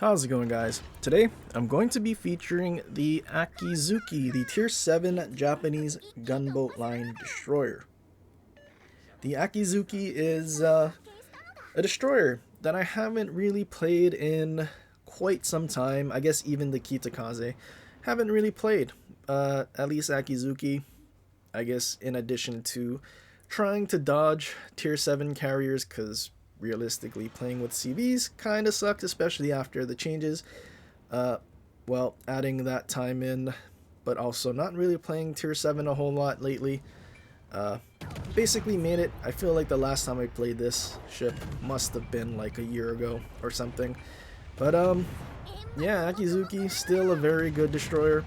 How's it going, guys? Today I'm going to be featuring the Akizuki, the Tier 7 Japanese gunboat line destroyer. The Akizuki is a destroyer that I haven't really played in quite some time. I guess even the Kitakaze haven't really played. At least Akizuki, I guess, in addition to trying to dodge Tier 7 carriers, because realistically playing with CVs kind of sucked, especially after the changes. Uh, well, adding that time in, but also not really playing Tier 7 a whole lot lately. Uh, Basically made it. I feel like the last time I played this ship must have been like a year ago or something. But yeah, Akizuki still a very good destroyer,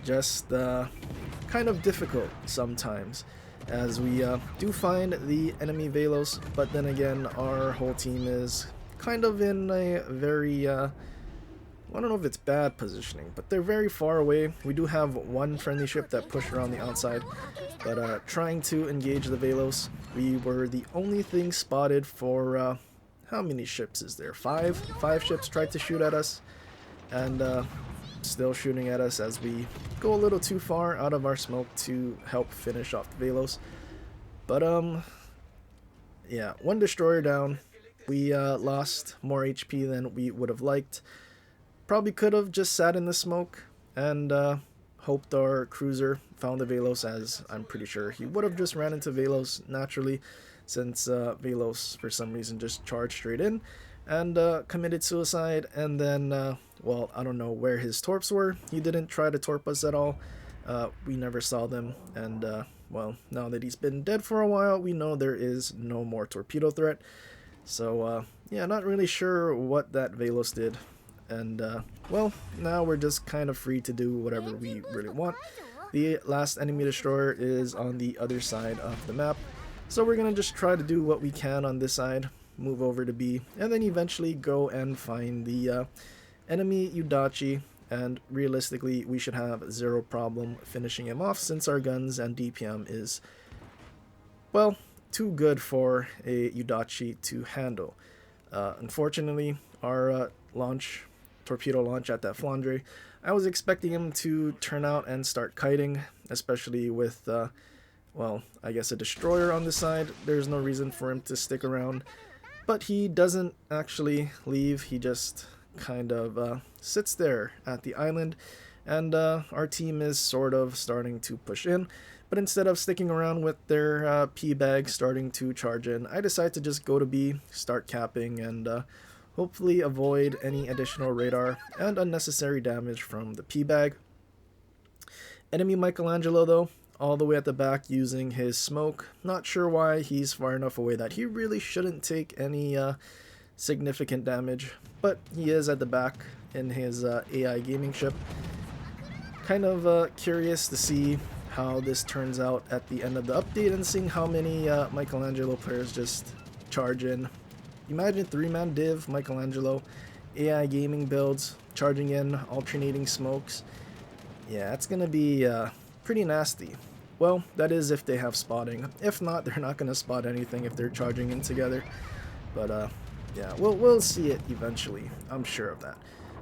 just kind of difficult sometimes, as we do find the enemy Velos, but then again our whole team is kind of in a very I don't know if it's bad positioning, but they're very far away. We do have one friendly ship that pushed around the outside, but trying to engage the Velos, we were the only thing spotted for how many ships is there? Five ships tried to shoot at us, and still shooting at us as we go a little too far out of our smoke to help finish off the Velos. But yeah, one destroyer down. We lost more HP than we would have liked. Probably could have just sat in the smoke and hoped our cruiser found the Velos, as I'm pretty sure he would have just ran into Velos naturally, since Velos for some reason just charged straight in and committed suicide. And then well, I don't know where his torps were. He didn't try to torp us at all. We never saw them, and well, now that he's been dead for a while, we know there is no more torpedo threat. So yeah, not really sure what that Velos did. And well, now we're just kind of free to do whatever we really want. The last enemy destroyer is on the other side of the map, so we're gonna just try to do what we can on this side, move over to B, and then eventually go and find the enemy Udachi. And realistically, we should have zero problem finishing him off, since our guns and DPM is, well, too good for a Udachi to handle. Unfortunately, our torpedo launch at that flandre, I was expecting him to turn out and start kiting, especially with well, I guess a destroyer on the side. There's no reason for him to stick around, but he doesn't actually leave. He just kind of sits there at the island, and our team is sort of starting to push in. But instead of sticking around with their P-bag starting to charge in, I decide to just go to B, start capping, and hopefully avoid any additional radar and unnecessary damage from the P-bag. Enemy Michelangelo, though, all the way at the back using his smoke. Not sure why. He's far enough away that he really shouldn't take any significant damage, but he is at the back in his AI gaming ship. Kind of curious to see how this turns out at the end of the update, and seeing how many Michelangelo players just charge in. Imagine 3-man div, Michelangelo, AI gaming builds, charging in, alternating smokes. Yeah, it's gonna be pretty nasty. Well, that is if they have spotting. If not, they're not gonna spot anything if they're charging in together. But yeah, we'll see it eventually. I'm sure of that.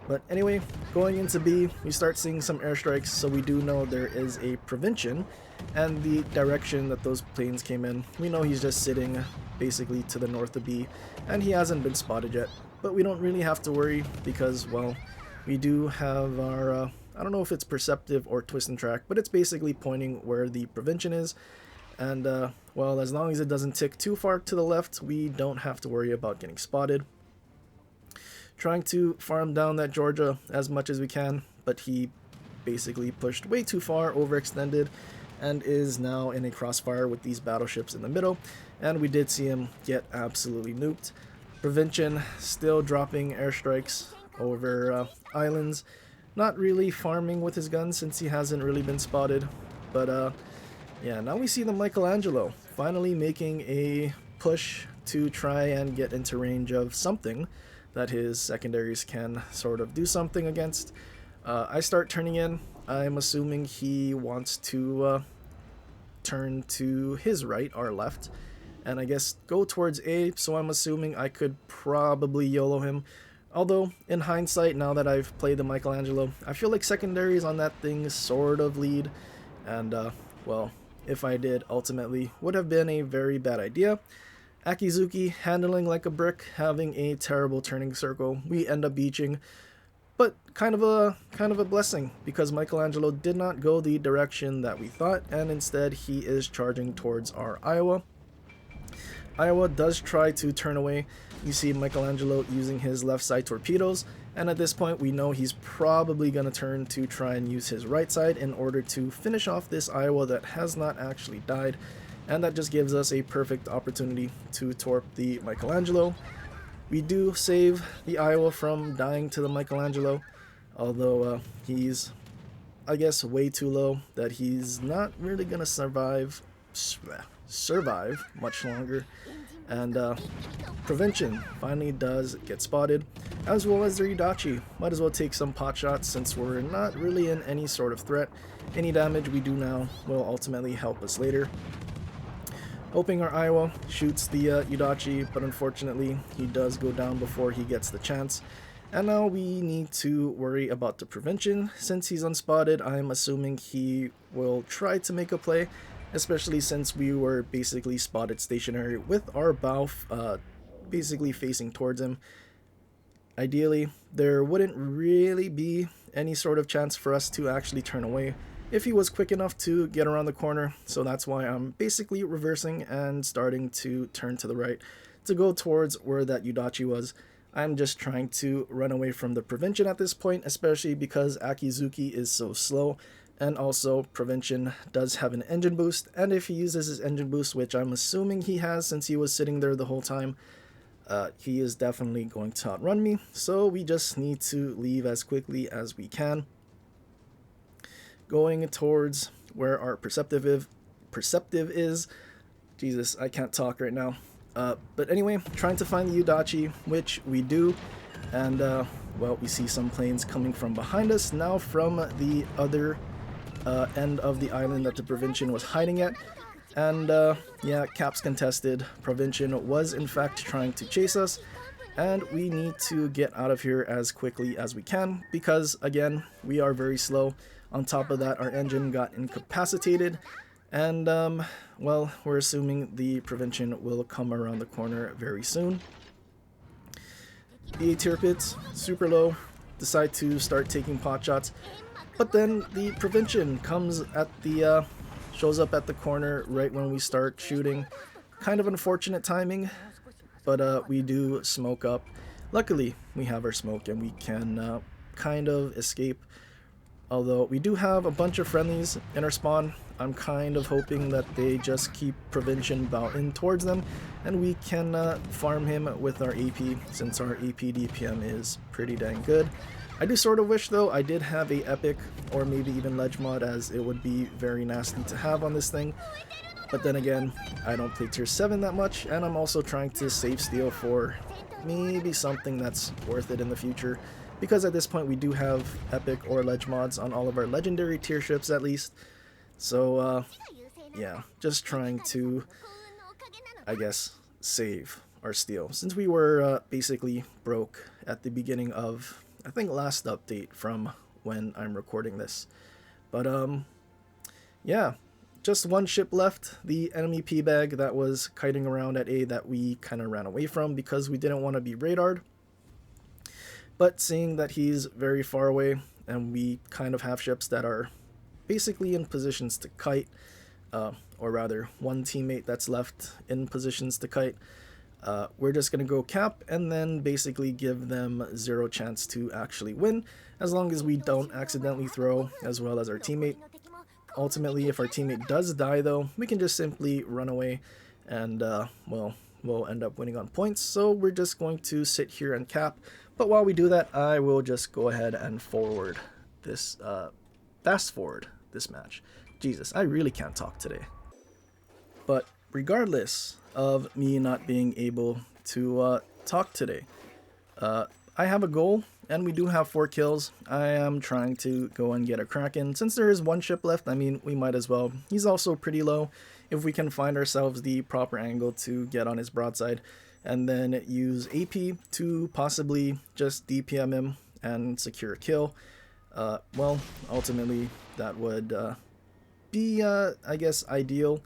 But anyway, going into B, we start seeing some airstrikes, so we do know there is a Provincian, and the direction that those planes came in, we know he's just sitting basically to the north of B, and he hasn't been spotted yet. But we don't really have to worry, because, well, we do have our, I don't know if it's perceptive or twist and track, but it's basically pointing where the Provincian is. And, well, as long as it doesn't tick too far to the left, we don't have to worry about getting spotted. Trying to farm down that Georgia as much as we can, but he basically pushed way too far, overextended, and is now in a crossfire with these battleships in the middle. And we did see him get absolutely nuked. Provincian still dropping airstrikes over islands, not really farming with his guns since he hasn't really been spotted. But yeah, now we see the Michelangelo finally making a push to try and get into range of something that his secondaries can sort of do something against. I start turning in. I'm assuming he wants to turn to his right, our left, and I guess go towards A, so I'm assuming I could probably YOLO him. Although, in hindsight, now that I've played the Michelangelo, I feel like secondaries on that thing sort of lead, and, well, if I did, ultimately, would have been a very bad idea. Akizuki handling like a brick, having a terrible turning circle. We end up beaching, but kind of a blessing, because Michelangelo did not go the direction that we thought, and instead he is charging towards our Iowa. Iowa does try to turn away. You see Michelangelo using his left side torpedoes, and at this point we know he's probably going to turn to try and use his right side in order to finish off this Iowa that has not actually died, and that just gives us a perfect opportunity to torp the Michelangelo. We do save the Iowa from dying to the Michelangelo, although he's, I guess, way too low that he's not really going to survive much longer. And Prevention finally does get spotted, as well as their Yudachi. Might as well take some pot shots since we're not really in any sort of threat. Any damage we do now will ultimately help us later. Hoping our Iowa shoots the Yudachi, but unfortunately he does go down before he gets the chance. And now we need to worry about the Prevention. Since he's unspotted, I'm assuming he will try to make a play, especially since we were basically spotted stationary with our bow basically facing towards him. Ideally, there wouldn't really be any sort of chance for us to actually turn away if he was quick enough to get around the corner, so that's why I'm basically reversing and starting to turn to the right to go towards where that Yudachi was. I'm just trying to run away from the Prevention at this point, especially because Akizuki is so slow, and also Prevention does have an engine boost, and if he uses his engine boost, which I'm assuming he has since he was sitting there the whole time, he is definitely going to outrun me, so we just need to leave as quickly as we can. Going towards where our perceptive is. Jesus, I can't talk right now. But anyway, trying to find the Yudachi, which we do, and well, we see some planes coming from behind us, now from the other end of the island that the Prevention was hiding at. And yeah, caps contested. Prevention was in fact trying to chase us, and we need to get out of here as quickly as we can, because again, we are very slow. On top of that, our engine got incapacitated, and well, we're assuming the Prevention will come around the corner very soon. The tier pits, super low, decide to start taking pot shots, but then the Prevention comes at the shows up at the corner right when we start shooting. Kind of unfortunate timing, but we do smoke up. Luckily, we have our smoke and we can kind of escape. Although we do have a bunch of friendlies in our spawn, I'm kind of hoping that they just keep Prevention bow in towards them, and we can farm him with our AP, since our AP DPM is pretty dang good. I do sort of wish though I did have a epic, or maybe even ledge mod, as it would be very nasty to have on this thing. But then again, I don't play tier 7 that much, and I'm also trying to save steel for maybe something that's worth it in the future. Because at this point we do have epic or ledge mods on all of our legendary tier ships at least. So yeah, just trying to, I guess, save our steel. Since we were basically broke at the beginning of, I think, last update from when I'm recording this. But yeah, just one ship left, the enemy P-Bag that was kiting around at A that we kind of ran away from because we didn't want to be radared. But seeing that he's very far away, and we kind of have ships that are basically in positions to kite, or rather one teammate that's left in positions to kite, we're just going to go cap and then basically give them zero chance to actually win, as long as we don't accidentally throw, as well as our teammate. Ultimately, if our teammate does die though, we can just simply run away and well, we'll end up winning on points. So we're just going to sit here and cap. But while we do that, I will just go ahead and fast forward this match. Jesus, I really can't talk today. But regardless of me not being able to talk today, I have a goal, and we do have 4 kills. I am trying to go and get a Kraken. Since there is one ship left, I mean, we might as well. He's also pretty low. If we can find ourselves the proper angle to get on his broadside, and then use AP to possibly just DPM him and secure a kill. Well, ultimately that would be, I guess, ideal.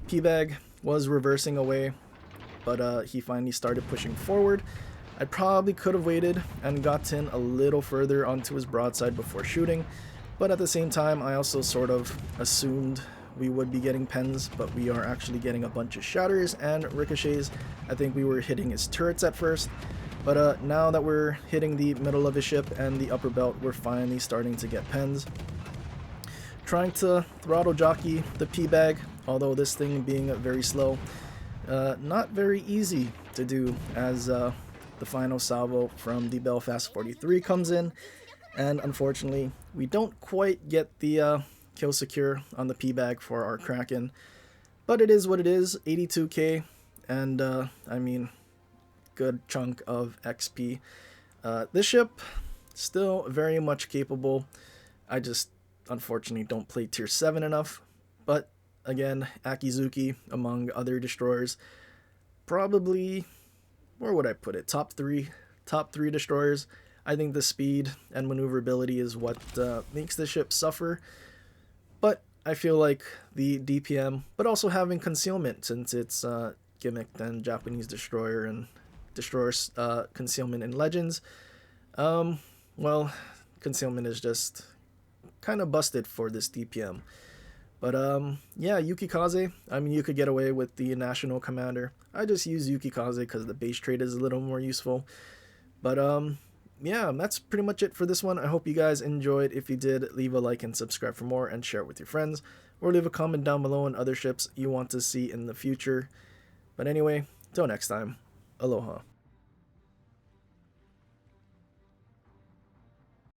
P-Bag was reversing away, but he finally started pushing forward. I probably could have waited and gotten a little further onto his broadside before shooting, but at the same time I also sort of assumed we would be getting pens, but we are actually getting a bunch of shatters and ricochets. I think we were hitting his turrets at first, but now that we're hitting the middle of his ship and the upper belt, we're finally starting to get pens. Trying to throttle jockey the P-Bag, although this thing being very slow, not very easy to do, as the final salvo from the Belfast 43 comes in, and unfortunately we don't quite get the kill secure on the P-Bag for our Kraken, but it is what it is. 82k, and I mean, good chunk of XP. This ship still very much capable. I just unfortunately don't play tier 7 enough, but again, Akizuki among other destroyers, probably, where would I put it, top three destroyers. I think the speed and maneuverability is what makes the ship suffer, but I feel like the DPM, but also having concealment, since it's gimmicked and Japanese destroyer and destroyers concealment in Legends, well, concealment is just kind of busted for this DPM. But yeah, Yukikaze, I mean, you could get away with the National Commander. I just use Yukikaze because the base trade is a little more useful. But yeah, that's pretty much it for this one. I hope you guys enjoyed. If you did, leave a like and subscribe for more, and share it with your friends, or leave a comment down below on other ships you want to see in the future. But anyway, till next time, aloha.